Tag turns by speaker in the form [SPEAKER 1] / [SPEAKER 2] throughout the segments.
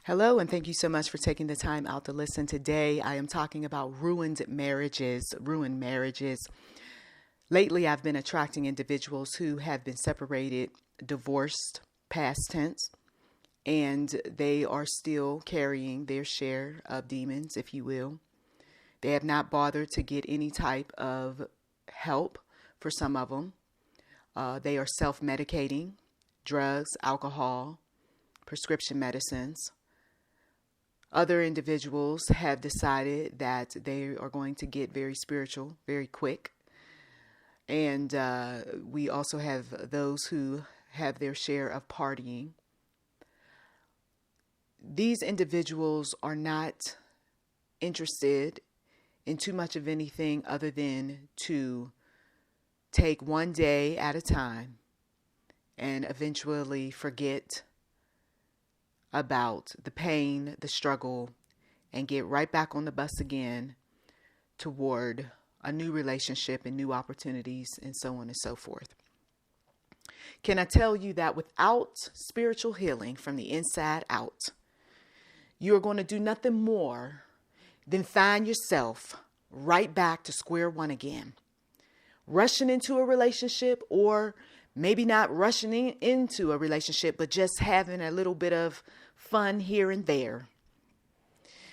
[SPEAKER 1] Hello, and thank you so much for taking the time out to listen. Today, I am talking about ruined marriages. Lately, I've been attracting individuals who have been separated, divorced, past tense, and they are still carrying their share of demons, if you will. They have not bothered to get any type of help for some of them. They are self-medicating, drugs, alcohol, prescription medicines. Other individuals have decided that they are going to get very spiritual very quick. And we also have those who have their share of partying. These individuals are not interested in too much of anything other than to take one day at a time and eventually forget about the pain, the struggle, and get right back on the bus again toward a new relationship and new opportunities and so on and so forth. Can I tell you that without spiritual healing from the inside out, you're going to do nothing more than find yourself right back to square one again, rushing into a relationship, or maybe not rushing into a relationship, but just having a little bit of fun here and there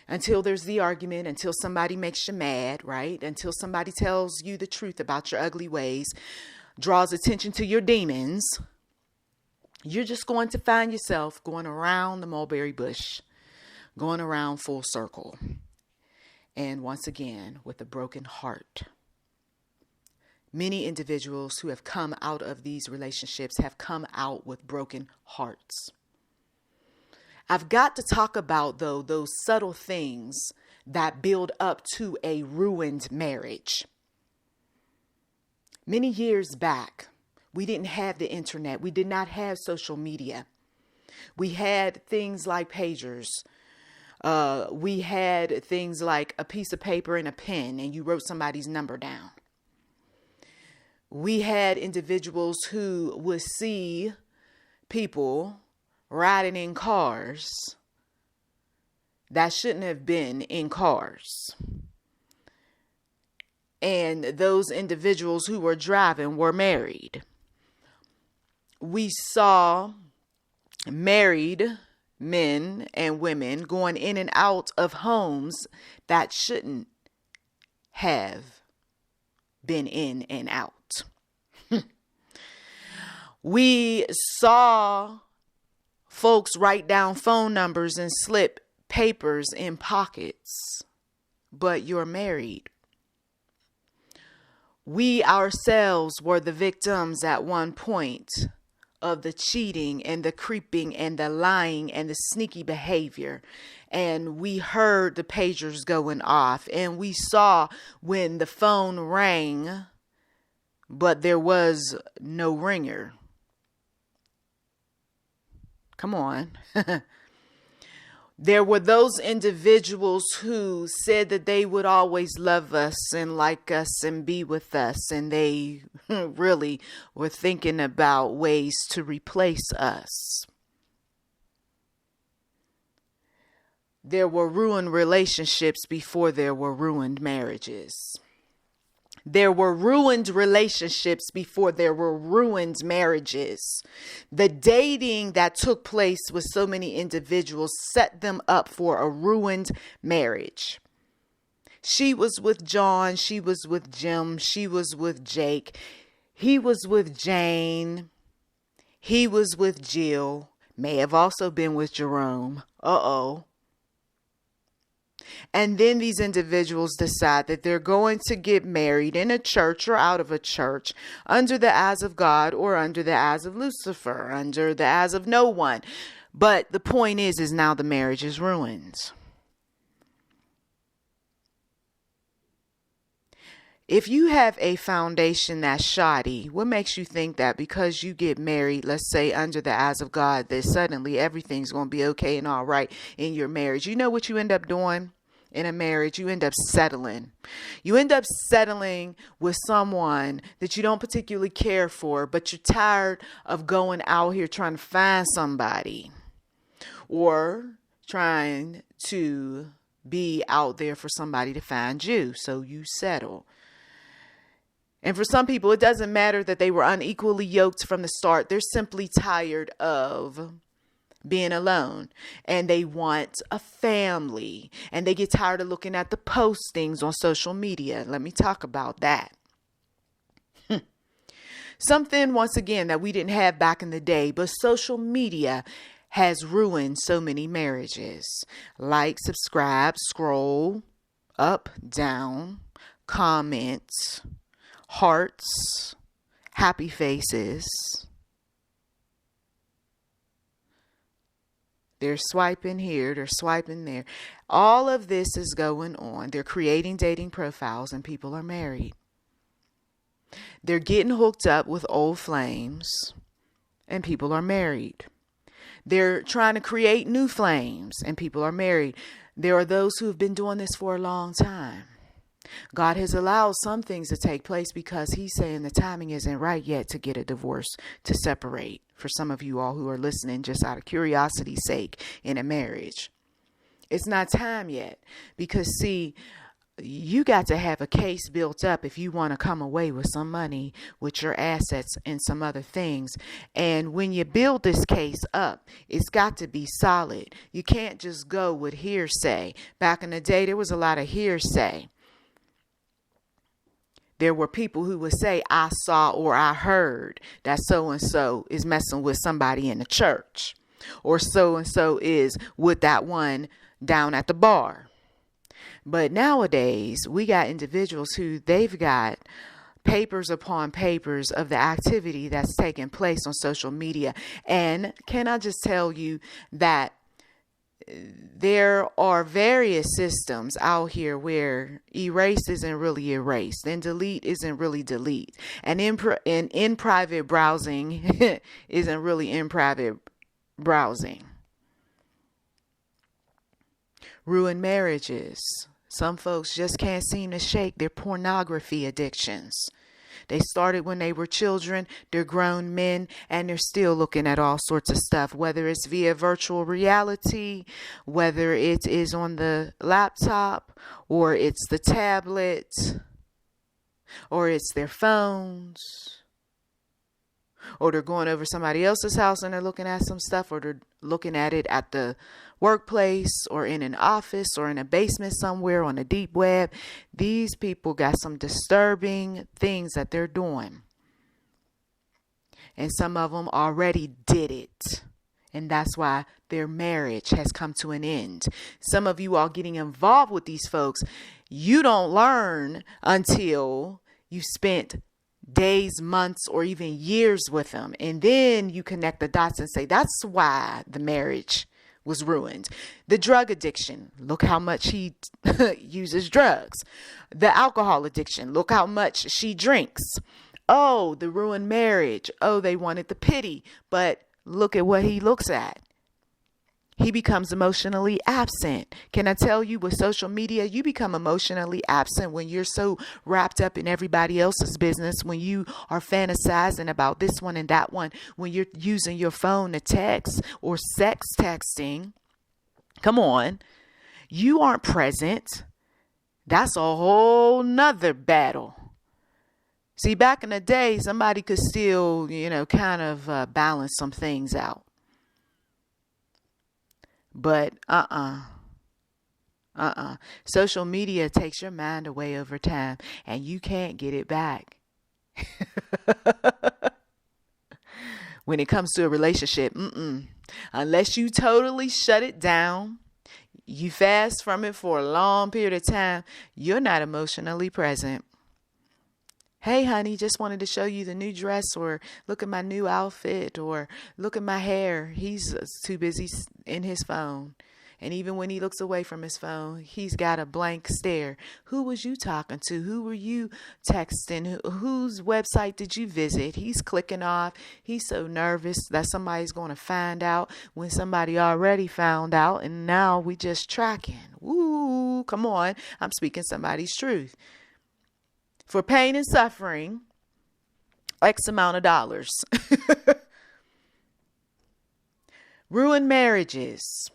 [SPEAKER 1] until there's the argument, until somebody makes you mad, right? Until somebody tells you the truth about your ugly ways, draws attention to your demons. You're just going to find yourself going around the mulberry bush, going around full circle. And once again, with a broken heart. Many individuals who have come out of these relationships have come out with broken hearts. I've got to talk about, though, those subtle things that build up to a ruined marriage. Many years back, we didn't have the internet. We did not have social media. We had things like pagers. We had things like a piece of paper and a pen, and you wrote somebody's number down. We had individuals who would see people riding in cars that shouldn't have been in cars. And those individuals who were driving were married. We saw married men and women going in and out of homes that shouldn't have been in and out. We saw folks write down phone numbers and slip papers in pockets, but you're married. We ourselves were the victims at one point of the cheating and the creeping and the lying and the sneaky behavior. And we heard the pagers going off, and we saw when the phone rang, but there was no ringer. Come on. There were those individuals who said that they would always love us and like us and be with us, and they really were thinking about ways to replace us. There were ruined relationships before there were ruined marriages. There were ruined relationships before there were ruined marriages. The dating that took place with so many individuals set them up for a ruined marriage. She was with John. She was with Jim. She was with Jake. He was with Jane. He was with Jill. May have also been with Jerome. And then these individuals decide that they're going to get married in a church or out of a church, under the eyes of God or under the eyes of Lucifer, under the eyes of no one. But the point is now the marriage is ruined. If you have a foundation that's shoddy, what makes you think that because you get married, let's say under the eyes of God, that suddenly everything's going to be okay and all right in your marriage? You know what you end up doing in a marriage? You end up settling. You end up settling with someone that you don't particularly care for, but you're tired of going out here trying to find somebody. Or trying to be out there for somebody to find you. So you settle. And for some people, it doesn't matter that they were unequally yoked from the start. They're simply tired of being alone, and they want a family, and they get tired of looking at the postings on social media. Let me talk about that. Something, once again, that we didn't have back in the day, but social media has ruined so many marriages. Like, subscribe, scroll, up, down, comment, hearts, happy faces. They're swiping here, they're swiping there. All of this is going on. They're creating dating profiles, and people are married. They're getting hooked up with old flames, and people are married. They're trying to create new flames, and people are married. There are those who have been doing this for a long time. God has allowed some things to take place because he's saying the timing isn't right yet to get a divorce, to separate. For some of you all who are listening, just out of curiosity's sake, in a marriage, it's not time yet, because see, you got to have a case built up if you want to come away with some money, with your assets and some other things. And when you build this case up, it's got to be solid. You can't just go with hearsay. Back in the day, there was a lot of hearsay. There were people who would say, I saw or I heard that so-and-so is messing with somebody in the church, or so-and-so is with that one down at the bar. But nowadays, we got individuals who they've got papers upon papers of the activity that's taking place on social media. And can I just tell you that there are various systems out here where erase isn't really erase, and delete isn't really delete, and in private browsing isn't really in private browsing. Ruined marriages. Some folks just can't seem to shake their pornography addictions. They started when they were children, they're grown men, and they're still looking at all sorts of stuff, whether it's via virtual reality, whether it is on the laptop, or it's the tablet, or it's their phones, or they're going over somebody else's house and they're looking at some stuff, or they're looking at it at the workplace, or in an office, or in a basement somewhere on the deep web. These people got some disturbing things that they're doing, and some of them already did it, and that's why their marriage has come to an end. Some of you all getting involved with these folks, you don't learn until you spent days, months, or even years with them, and then you connect the dots and say, that's why the marriage was ruined. The drug addiction, look how much he uses drugs. The alcohol addiction, look how much she drinks. Oh, the ruined marriage. Oh, they wanted the pity, but look at what he looks at. He becomes emotionally absent. Can I tell you, with social media, you become emotionally absent when you're so wrapped up in everybody else's business, when you are fantasizing about this one and that one, when you're using your phone to text or sex texting. Come on. You aren't present. That's a whole nother battle. See, back in the day, somebody could still, kind of balance some things out. But social media takes your mind away over time, and you can't get it back. When it comes to a relationship, unless you totally shut it down, you fast from it for a long period of time, you're not emotionally present. Hey, honey, just wanted to show you the new dress, or look at my new outfit, or look at my hair. He's too busy in his phone. And even when he looks away from his phone, he's got a blank stare. Who was you talking to? Who were you texting? Whose website did you visit? He's clicking off. He's so nervous that somebody's going to find out when somebody already found out. And now we just tracking. Woo, come on. I'm speaking somebody's truth. For pain and suffering, X amount of dollars. Ruined marriages.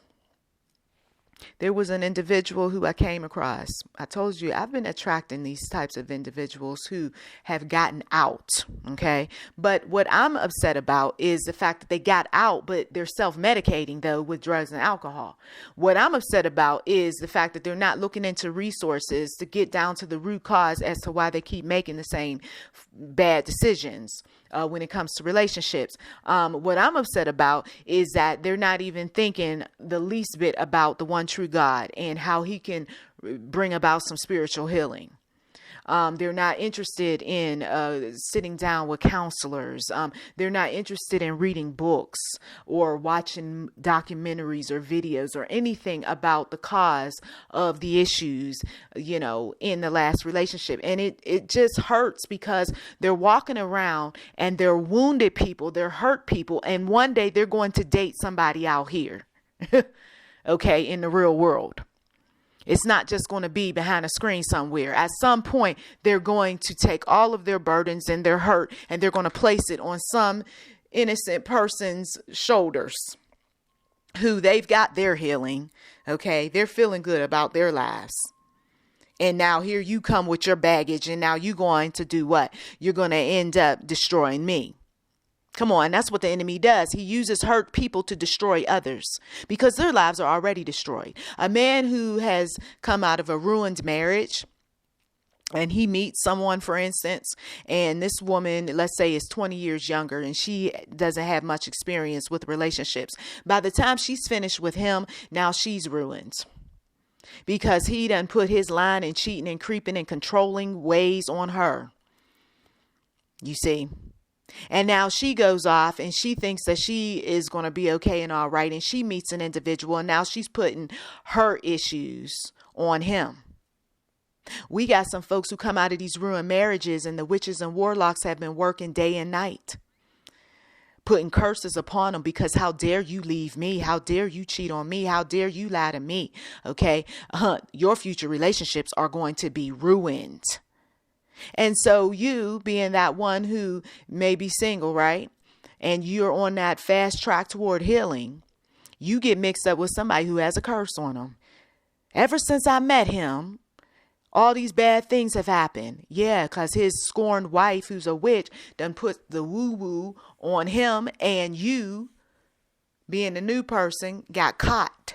[SPEAKER 1] There was an individual who I came across. I told you I've been attracting these types of individuals who have gotten out. Okay. But what I'm upset about is the fact that they got out, but they're self-medicating though with drugs and alcohol. What I'm upset about is the fact that they're not looking into resources to get down to the root cause as to why they keep making the same bad decisions. When it comes to relationships. What I'm upset about is that they're not even thinking the least bit about the one true God and how he can bring about some spiritual healing. They're not interested in sitting down with counselors. They're not interested in reading books or watching documentaries or videos or anything about the cause of the issues, in the last relationship. And it just hurts because they're walking around and they're wounded people, they're hurt people. And one day they're going to date somebody out here, okay, in the real world. It's not just going to be behind a screen somewhere. At some point, they're going to take all of their burdens and their hurt, and they're going to place it on some innocent person's shoulders who they've got their healing. Okay. They're feeling good about their lives. And now here you come with your baggage, and now you're going to do what? You're going to end up destroying me. Come on, that's what the enemy does. He uses hurt people to destroy others because their lives are already destroyed. A man who has come out of a ruined marriage and he meets someone, for instance, and this woman, let's say, is 20 years younger and she doesn't have much experience with relationships. By the time she's finished with him, now she's ruined because he done put his lying and cheating and creeping and controlling ways on her. You see? And now she goes off and she thinks that she is going to be okay and all right. And she meets an individual and now she's putting her issues on him. We got some folks who come out of these ruined marriages and the witches and warlocks have been working day and night, putting curses upon them because how dare you leave me? How dare you cheat on me? How dare you lie to me? Okay. Your future relationships are going to be ruined. And so you being that one who may be single, right? And you're on that fast track toward healing, you get mixed up with somebody who has a curse on them. Ever since I met him, all these bad things have happened. Yeah, because his scorned wife, who's a witch, done put the woo-woo on him, and you, being the new person, got caught.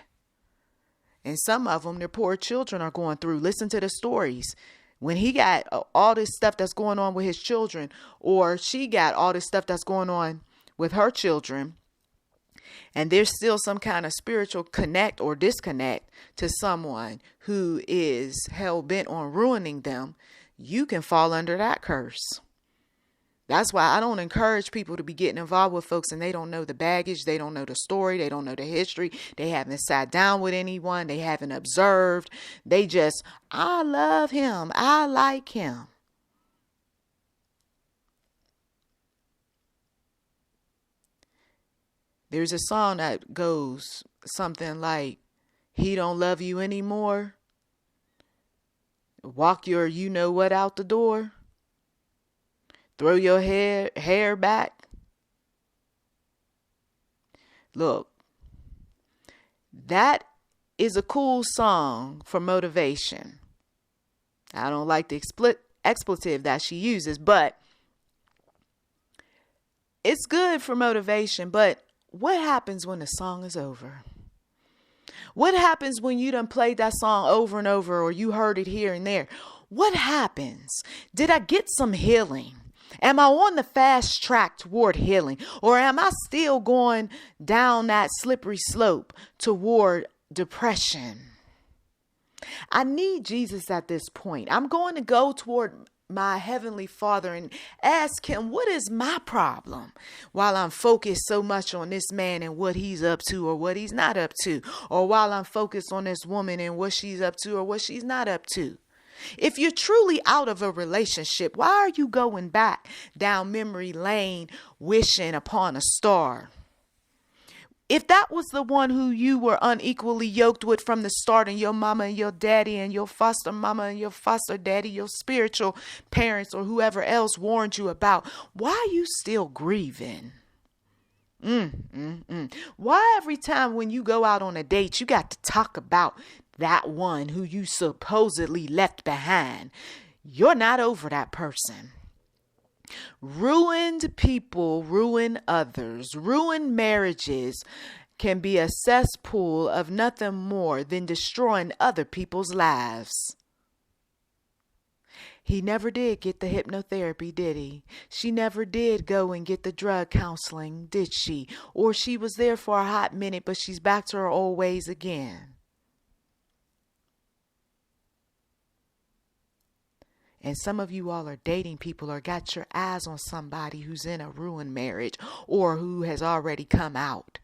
[SPEAKER 1] And some of them, their poor children are going through. Listen to the stories. When he got all this stuff that's going on with his children, or she got all this stuff that's going on with her children, and there's still some kind of spiritual connect or disconnect to someone who is hell bent on ruining them, you can fall under that curse. That's why I don't encourage people to be getting involved with folks and they don't know the baggage. They don't know the story. They don't know the history. They haven't sat down with anyone. They haven't observed. They just, I love him. I like him. There's a song that goes something like, he don't love you anymore. Walk your you know what out the door. Throw your hair back. Look, that is a cool song for motivation. I don't like the expletive that she uses, but it's good for motivation. But what happens when the song is over? What happens when you done played that song over and over, or you heard it here and there? What happens? Did I get some healing? Am I on the fast track toward healing, or am I still going down that slippery slope toward depression? I need Jesus at this point. I'm going to go toward my Heavenly Father and ask him, what is my problem? While I'm focused so much on this man and what he's up to or what he's not up to, or while I'm focused on this woman and what she's up to or what she's not up to. If you're truly out of a relationship, why are you going back down memory lane wishing upon a star? If that was the one who you were unequally yoked with from the start, and your mama and your daddy and your foster mama and your foster daddy, your spiritual parents or whoever else warned you about, why are you still grieving? Why every time when you go out on a date, you got to talk about that one who you supposedly left behind? You're not over that person. Ruined people ruin others. Ruined marriages can be a cesspool of nothing more than destroying other people's lives. He never did get the hypnotherapy, did he? She never did go and get the drug counseling, did she? Or she was there for a hot minute, but she's back to her old ways again. And some of you all are dating people or got your eyes on somebody who's in a ruined marriage or who has already come out.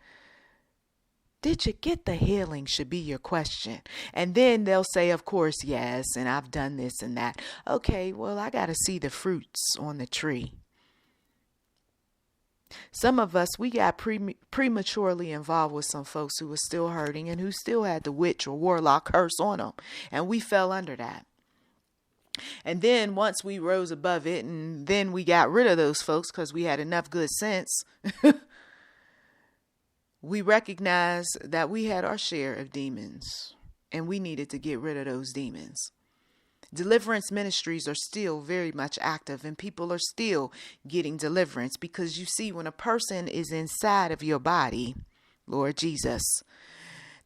[SPEAKER 1] Did you get the healing should be your question. And then they'll say, of course, yes, and I've done this and that. Okay, well, I got to see the fruits on the tree. Some of us, we got prematurely involved with some folks who were still hurting and who still had the witch or warlock curse on them. And we fell under that. And then once we rose above it and then we got rid of those folks because we had enough good sense, we recognized that we had our share of demons and we needed to get rid of those demons. Deliverance ministries are still very much active and people are still getting deliverance because you see, when a person is inside of your body, Lord Jesus,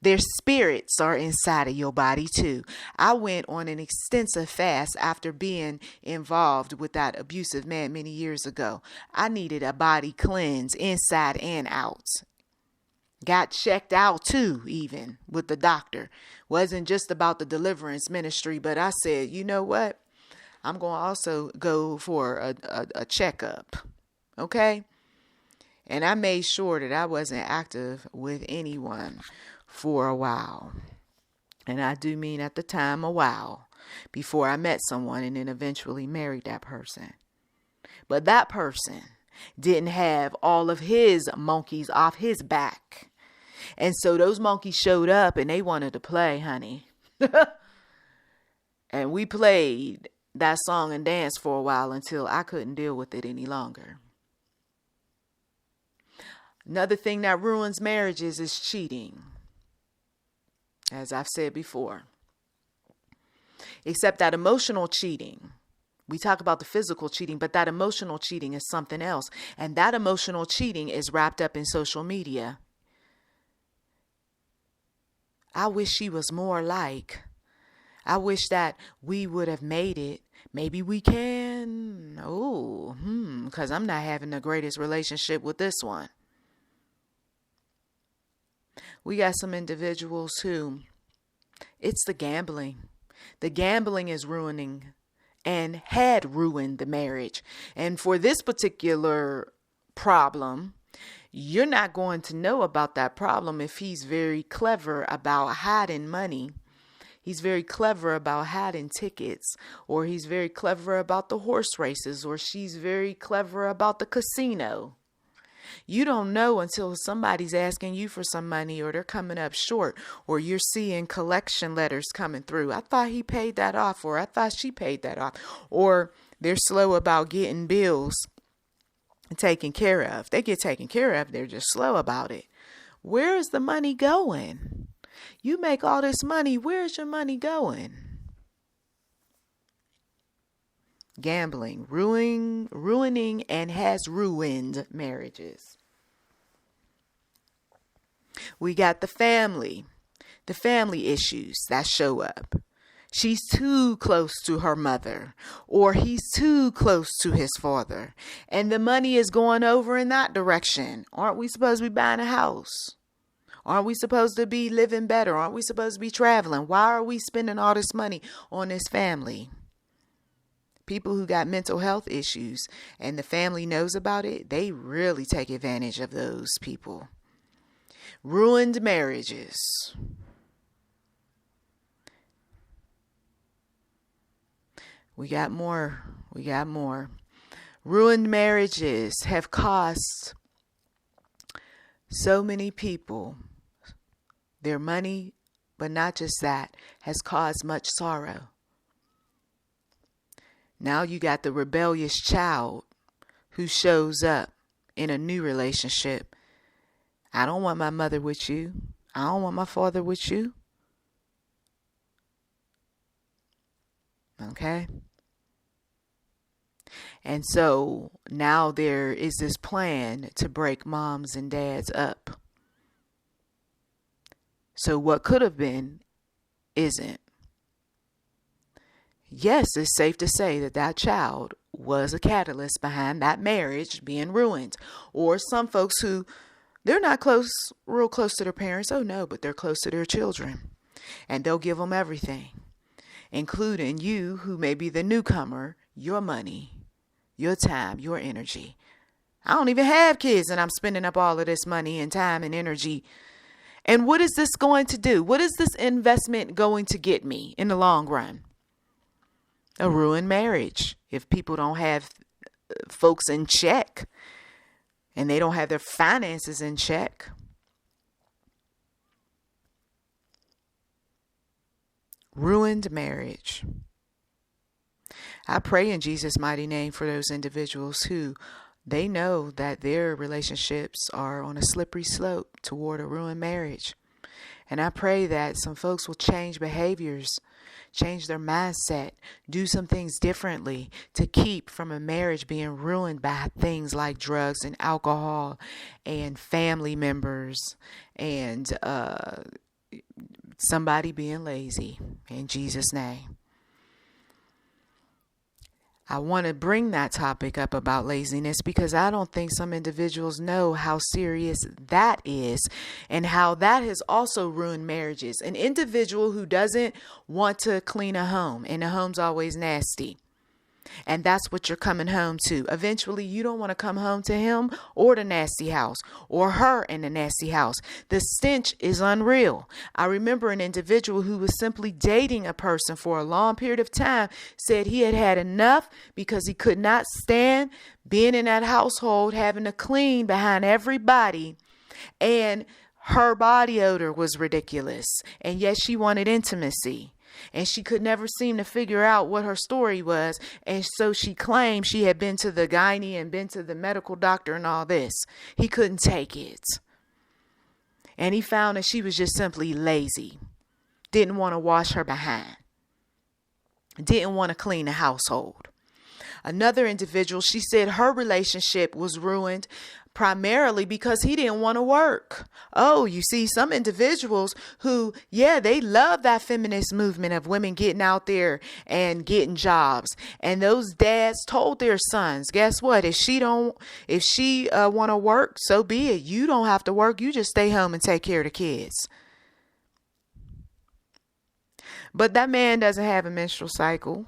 [SPEAKER 1] their spirits are inside of your body too. I went on an extensive fast after being involved with that abusive man many years ago. I needed a body cleanse inside and out. Got checked out too, even with the doctor. Wasn't just about the deliverance ministry, but I said, you know what? I'm going to also go for a checkup. Okay? And I made sure that I wasn't active with anyone for a while. And I do mean at the time a while before I met someone and then eventually married that person. But that person didn't have all of his monkeys off his back. And so those monkeys showed up and they wanted to play, honey. And we played that song and dance for a while until I couldn't deal with it any longer. Another thing that ruins marriages is cheating. As I've said before. Except that emotional cheating. We talk about the physical cheating, but that emotional cheating is something else. And that emotional cheating is wrapped up in social media. I wish she was more like. I wish that we would have made it. Maybe we can. Because I'm not having the greatest relationship with this one. We got some individuals who, it's the gambling. The gambling is ruining and had ruined the marriage. And for this particular problem, you're not going to know about that problem if he's very clever about hiding money. He's very clever about hiding tickets, or he's very clever about the horse races, or she's very clever about the casino. You don't know until somebody's asking you for some money or they're coming up short or you're seeing collection letters coming through. I thought he paid that off, or I thought she paid that off, or they're slow about getting bills taken care of. They get taken care of. They're just slow about it. Where is the money going? You make all this money. Where's your money going? Gambling, ruining and has ruined marriages. We got the family issues that show up. She's too close to her mother, or he's too close to his father, and the money is going over in that direction. Aren't we supposed to be buying a house? Aren't we supposed to be living better? Aren't we supposed to be traveling? Why are we spending all this money on this family? People who got mental health issues and the family knows about it, they really take advantage of those people. Ruined marriages. We got more. Ruined marriages have cost so many people their money, but not just that, has caused much sorrow. Now you got the rebellious child who shows up in a new relationship I don't want my mother with you. I don't want my father with you. Okay? And so now there is this plan to break moms and dads up. So what could have been isn't. Yes, it's safe to say that that child was a catalyst behind that marriage being ruined. Or some folks who, they're not real close to their parents. Oh no, but they're close to their children. And they'll give them everything, including you who may be the newcomer, your money, your time, your energy. I don't even have kids and I'm spending up all of this money and time and energy. And what is this going to do? What is this investment going to get me in the long run? A ruined marriage. If people don't have folks in check and they don't have their finances in check. Ruined marriage. I pray in Jesus' mighty name for those individuals who they know that their relationships are on a slippery slope toward a ruined marriage. And I pray that some folks will change behaviors, change their mindset, do some things differently to keep from a marriage being ruined by things like drugs and alcohol and family members and somebody being lazy. In Jesus' name. I want to bring that topic up about laziness because I don't think some individuals know how serious that is and how that has also ruined marriages. An individual who doesn't want to clean a home and the home's always nasty. And that's what you're coming home to. Eventually, you don't want to come home to him or the nasty house or her in the nasty house. The stench is unreal. I remember an individual who was simply dating a person for a long period of time said he had had enough because he could not stand being in that household, having to clean behind everybody. And her body odor was ridiculous. And yet she wanted intimacy. And she could never seem to figure out what her story was. And so she claimed she had been to the gynae and been to the medical doctor and all this. He couldn't take it. And he found that she was just simply lazy. Didn't want to wash her behind. Didn't want to clean the household. Another individual, she said her relationship was ruined primarily because he didn't want to work. Oh, you see, some individuals who, they love that feminist movement of women getting out there and getting jobs. And those dads told their sons, guess what? If she want to work, so be it. You don't have to work. You just stay home and take care of the kids. But that man doesn't have a menstrual cycle.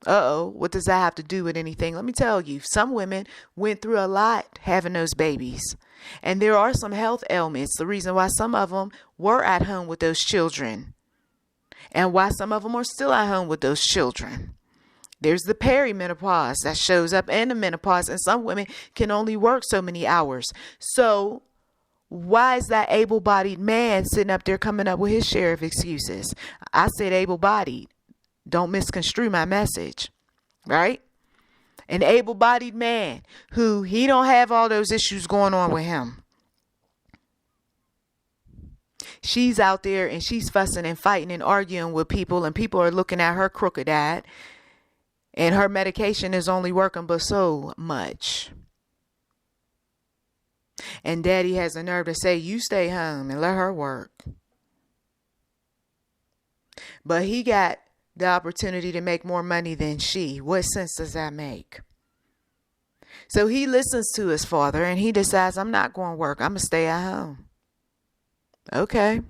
[SPEAKER 1] What does that have to do with anything? Let me tell you, some women went through a lot having those babies. And there are some health ailments. The reason why some of them were at home with those children. And why some of them are still at home with those children. There's the perimenopause that shows up and the menopause. And some women can only work so many hours. So why is that able-bodied man sitting up there coming up with his share of excuses? I said able-bodied. Don't misconstrue my message, right? An able-bodied man who he don't have all those issues going on with him. She's out there and she's fussing and fighting and arguing with people and people are looking at her crooked-eyed and her medication is only working but so much. And daddy has the nerve to say, you stay home and let her work. But he got the opportunity to make more money than she. What sense does that make? So he listens to his father and he decides, I'm not going to work. I'm going to stay at home. Okay.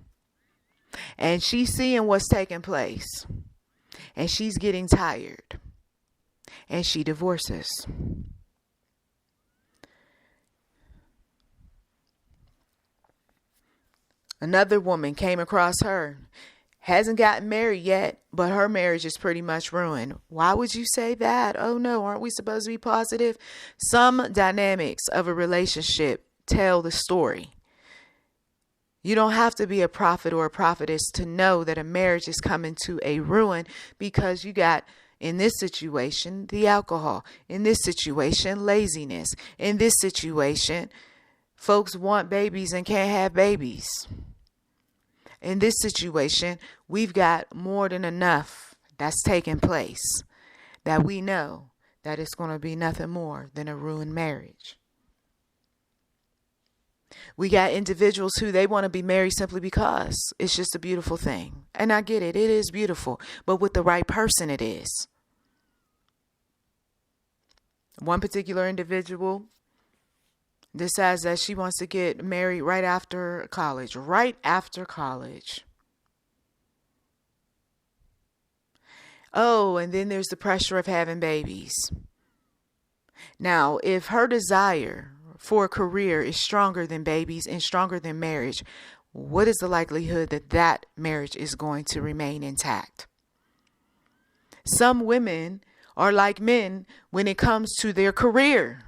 [SPEAKER 1] And she's seeing what's taking place. And she's getting tired. And she divorces. Another woman came across her. Hasn't gotten married yet, but her marriage is pretty much ruined. Why would you say that? Oh no, aren't we supposed to be positive? Some dynamics of a relationship tell the story. You don't have to be a prophet or a prophetess to know that a marriage is coming to a ruin because you got, in this situation, the alcohol. In this situation, laziness. In this situation, Folks want babies and can't have babies. In this situation, we've got more than enough that's taking place that we know that it's going to be nothing more than a ruined marriage. We got individuals who they want to be married simply because it's just a beautiful thing. And I get it. It is beautiful. But with the right person, it is. One particular individual decides that she wants to get married right after college. Right after college. Oh, and then there's the pressure of having babies. Now, if her desire for a career is stronger than babies and stronger than marriage, what is the likelihood that that marriage is going to remain intact? Some women are like men when it comes to their career.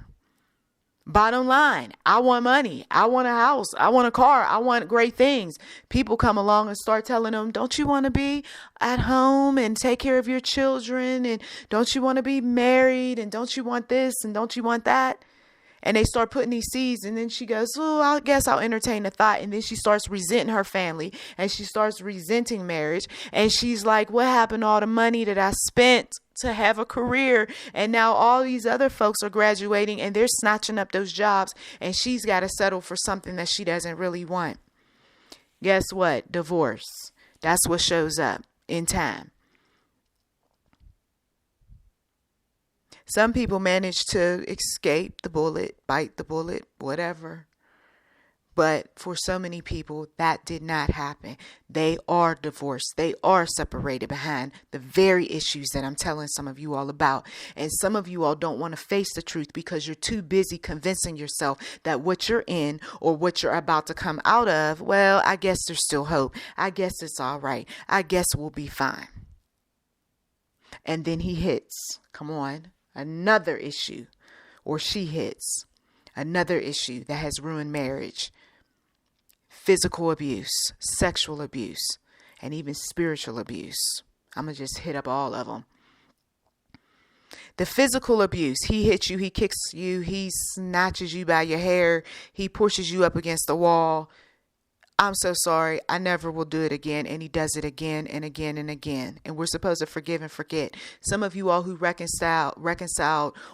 [SPEAKER 1] Bottom line, I want money. I want a house. I want a car. I want great things. People come along and start telling them, don't you want to be at home and take care of your children? And don't you want to be married? And don't you want this? And don't you want that? And they start putting these seeds. And then she goes, oh, I guess I'll entertain the thought. And then she starts resenting her family. And she starts resenting marriage. And she's like, what happened to all the money that I spent to have a career? And now all these other folks are graduating and they're snatching up those jobs. And she's got to settle for something that she doesn't really want. Guess what? Divorce. That's what shows up in time. Some people manage to escape the bullet, bite the bullet, whatever. But for so many people, that did not happen. They are divorced. They are separated behind the very issues that I'm telling some of you all about. And some of you all don't want to face the truth because you're too busy convincing yourself that what you're in or what you're about to come out of, well, I guess there's still hope. I guess it's all right. I guess we'll be fine. And then he hits. Come on. Another issue, or she hits another issue that has ruined marriage. Physical abuse, sexual abuse, and even spiritual abuse. I'm going to just hit up all of them. The physical abuse, he hits you, he kicks you, he snatches you by your hair, he pushes you up against the wall. I'm so sorry, I never will do it again. And he does it again and again and again. And we're supposed to forgive and forget. Some of you all who reconciled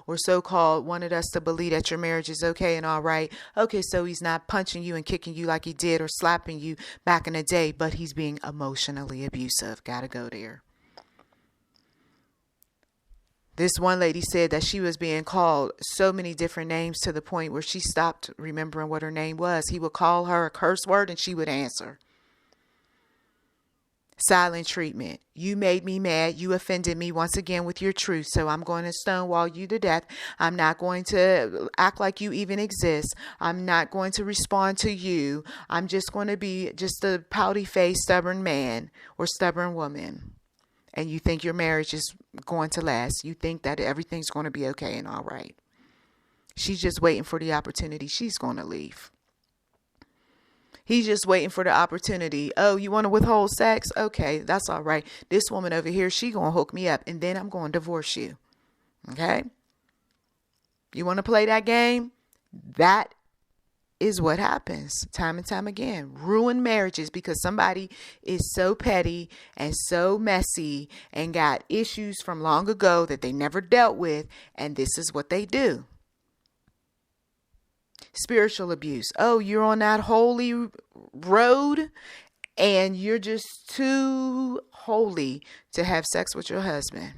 [SPEAKER 1] or so-called wanted us to believe that your marriage is okay and all right. Okay, so he's not punching you and kicking you like he did or slapping you back in the day, but he's being emotionally abusive. Gotta go there. This one lady said that she was being called so many different names to the point where she stopped remembering what her name was. He would call her a curse word and she would answer. Silent treatment. You made me mad. You offended me once again with your truth. So I'm going to stonewall you to death. I'm not going to act like you even exist. I'm not going to respond to you. I'm just going to be just a pouty-faced, stubborn man or stubborn woman. And you think your marriage is going to last. You think that everything's going to be okay and all right. She's just waiting for the opportunity. She's going to leave. He's just waiting for the opportunity. Oh, you want to withhold sex? Okay, that's all right. This woman over here, she going to hook me up and then I'm going to divorce you. Okay? You want to play that game? That is what happens time and time again. Ruined marriages because somebody is so petty and so messy and got issues from long ago that they never dealt with, and this is what they do. Spiritual abuse. Oh, you're on that holy road and you're just too holy to have sex with your husband.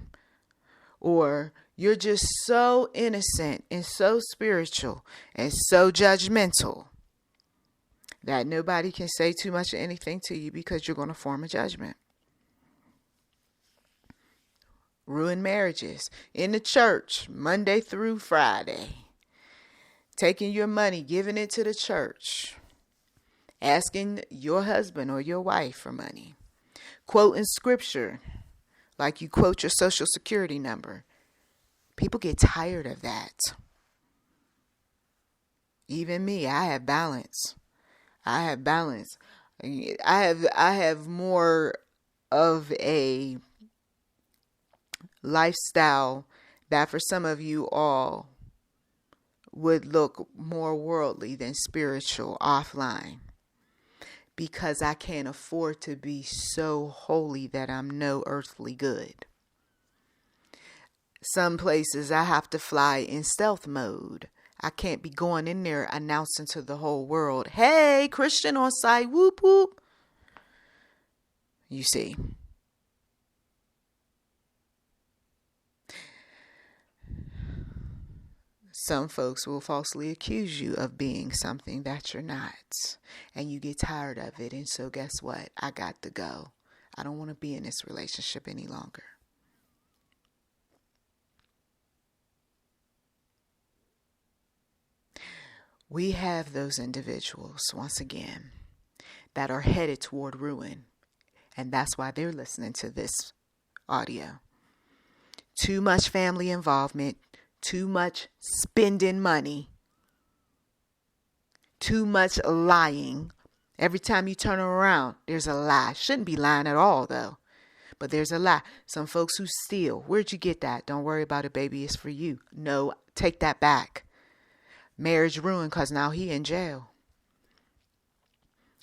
[SPEAKER 1] Or you're just so innocent and so spiritual and so judgmental that nobody can say too much of anything to you because you're going to form a judgment. Ruined marriages in the church, Monday through Friday. Taking your money, giving it to the church. Asking your husband or your wife for money. Quoting scripture like you quote your social security number. People get tired of that. Even me, I have balance. I have balance. I have more of a lifestyle that for some of you all would look more worldly than spiritual offline, because I can't afford to be so holy that I'm no earthly good. Some places I have to fly in stealth mode. I can't be going in there announcing to the whole world, hey, Christian on site, whoop whoop. You see. Some folks will falsely accuse you of being something that you're not. And you get tired of it. And so guess what? I got to go. I don't want to be in this relationship any longer. We have those individuals, once again, that are headed toward ruin. And that's why they're listening to this audio. Too much family involvement, too much spending money, too much lying. Every time you turn around, there's a lie. Shouldn't be lying at all, though. But there's a lie. Some folks who steal. Where'd you get that? Don't worry about it, baby. It's for you. No, take that back. Marriage ruined because now he in jail.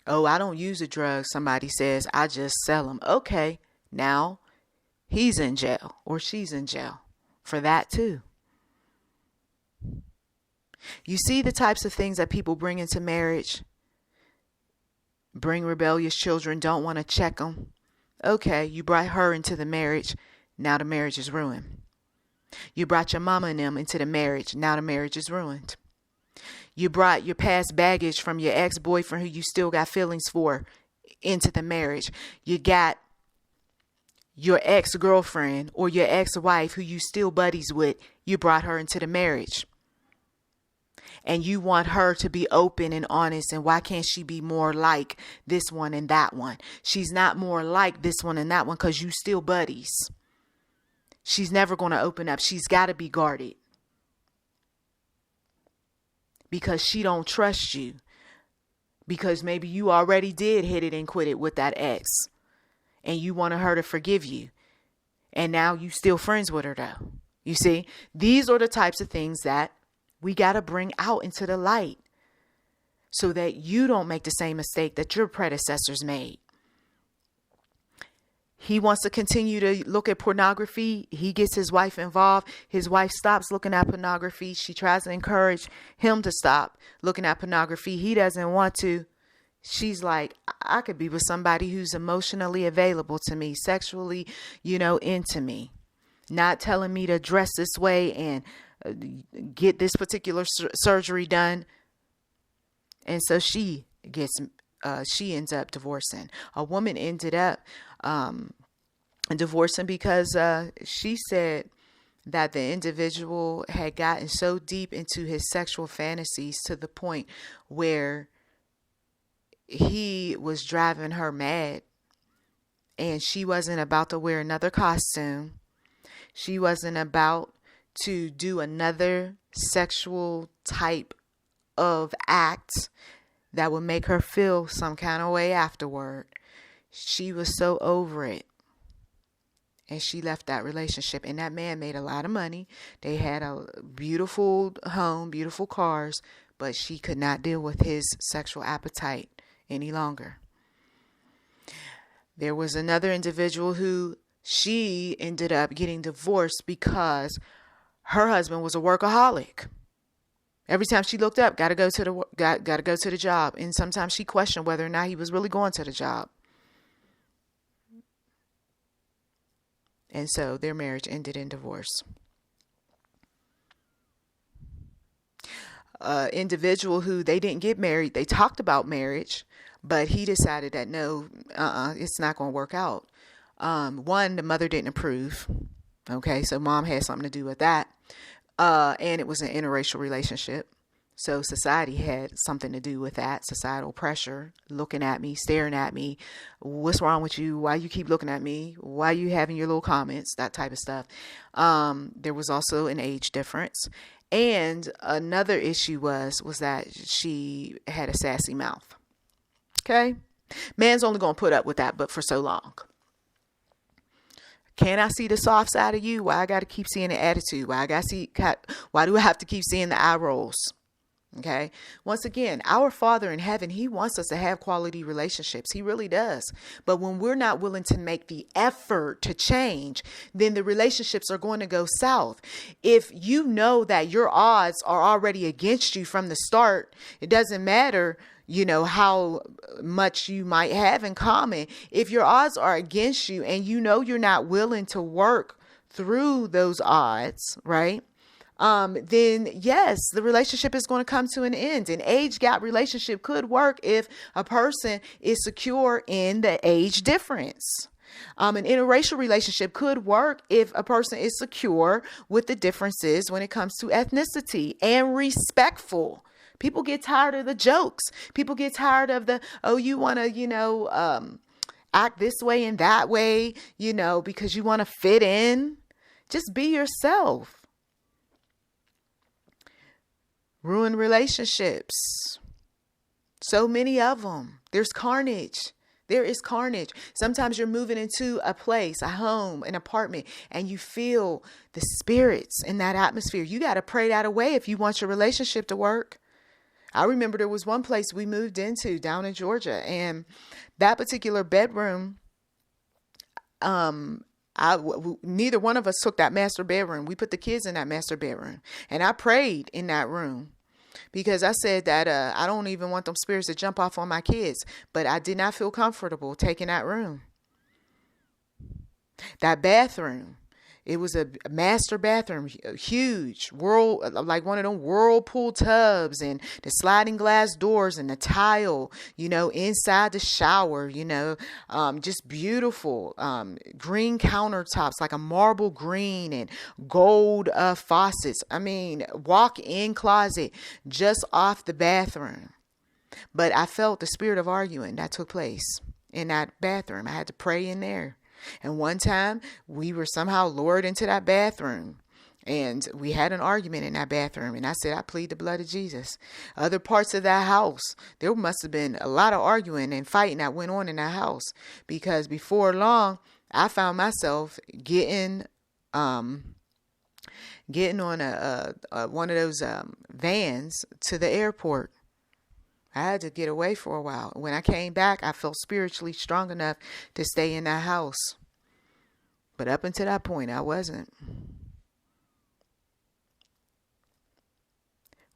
[SPEAKER 1] Oh, I don't use a drug. Somebody says, I just sell them. Okay, now he's in jail or she's in jail for that too. You see the types of things that people bring into marriage? Bring rebellious children, don't want to check them. Okay, you brought her into the marriage. Now the marriage is ruined. You brought your mama and them into the marriage. Now the marriage is ruined. You brought your past baggage from your ex-boyfriend who you still got feelings for into the marriage. You got your ex-girlfriend or your ex-wife who you still buddies with. You brought her into the marriage. And you want her to be open and honest. And why can't she be more like this one and that one? She's not more like this one and that one because you still buddies. She's never going to open up. She's got to be guarded. Because she don't trust you. Because maybe you already did hit it and quit it with that ex. And you wanted her to forgive you. And now you still friends with her though. You see, these are the types of things that we got to bring out into the light. So that you don't make the same mistake that your predecessors made. He wants to continue to look at pornography. He gets his wife involved. His wife stops looking at pornography. She tries to encourage him to stop looking at pornography. He doesn't want to. She's like, I could be with somebody who's emotionally available to me, sexually, into me. Not telling me to dress this way and get this particular surgery done. And so she ends up divorcing. A woman ended up divorcing because she said that the individual had gotten so deep into his sexual fantasies to the point where he was driving her mad, and she wasn't about to wear another costume. She wasn't about to do another sexual type of act that would make her feel some kind of way afterward. She was so over it. And she left that relationship. And that man made a lot of money. They had a beautiful home, beautiful cars. But she could not deal with his sexual appetite any longer. There was another individual who she ended up getting divorced because her husband was a workaholic. Every time she looked up, got to go to the job. And sometimes she questioned whether or not he was really going to the job. And so their marriage ended in divorce. Individual who they didn't get married, they talked about marriage, but he decided that no, it's not going to work out. One, the mother didn't approve. Okay, so mom had something to do with that. And it was an interracial relationship. So society had something to do with that. Societal pressure, looking at me, staring at me. What's wrong with you? Why you keep looking at me? Why you having your little comments? That type of stuff. There was also an age difference. And another issue was that she had a sassy mouth. Okay. Man's only going to put up with that, but for so long. Can I see the soft side of you? Why I got to keep seeing the attitude? Why do I have to keep seeing the eye rolls? Okay. Once again, our Father in heaven, he wants us to have quality relationships. He really does. But when we're not willing to make the effort to change, then the relationships are going to go south. If you know that your odds are already against you from the start, it doesn't matter, how much you might have in common. If your odds are against you and you're not willing to work through those odds, right? Then yes, the relationship is going to come to an end. An age gap relationship could work if a person is secure in the age difference. An interracial relationship could work if a person is secure with the differences when it comes to ethnicity and respectful. People get tired of the jokes. People get tired of you want to, act this way and that way, because you want to fit in. Just be yourself. Ruined relationships. So many of them. There's carnage. There is carnage. Sometimes you're moving into a place, a home, an apartment, and you feel the spirits in that atmosphere. You got to pray that away if you want your relationship to work. I remember there was one place we moved into down in Georgia, and that particular bedroom, neither one of us took that master bedroom. We put the kids in that master bedroom, and I prayed in that room because I said that I don't even want them spirits to jump off on my kids, but I did not feel comfortable taking that room. That bathroom, it was a master bathroom, huge, like one of them whirlpool tubs, and the sliding glass doors and the tile, inside the shower, just beautiful, green countertops, like a marble green, and gold faucets. I mean, walk-in closet just off the bathroom. But I felt the spirit of arguing that took place in that bathroom. I had to pray in there. And one time we were somehow lured into that bathroom, and we had an argument in that bathroom. And I said, I plead the blood of Jesus. Other parts of that house, there must have been a lot of arguing and fighting that went on in that house, because before long, I found myself getting on one of those vans to the airport. I had to get away for a while. When I came back, I felt spiritually strong enough to stay in that house. But up until that point, I wasn't.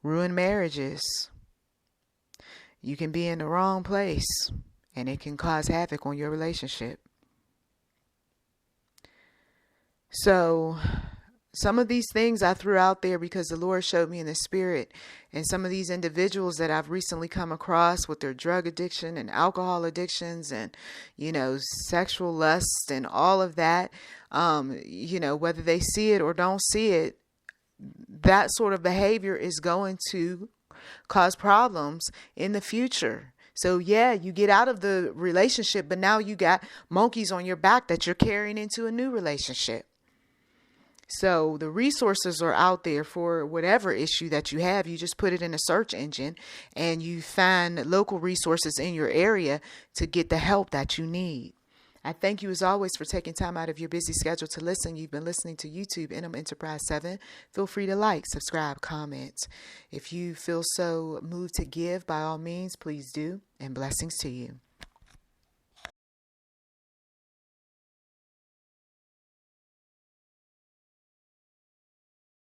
[SPEAKER 1] Ruined marriages. You can be in the wrong place, and it can cause havoc on your relationship. So some of these things I threw out there because the Lord showed me in the spirit, and some of these individuals that I've recently come across with their drug addiction and alcohol addictions and, sexual lust and all of that, whether they see it or don't see it, that sort of behavior is going to cause problems in the future. So yeah, you get out of the relationship, but now you got monkeys on your back that you're carrying into a new relationship. So the resources are out there for whatever issue that you have. You just put it in a search engine and you find local resources in your area to get the help that you need. I thank you as always for taking time out of your busy schedule to listen. You've been listening to YouTube Interim Enterprise 7. Feel free to like, subscribe, comment. If you feel so moved to give, by all means, please do. And blessings to you.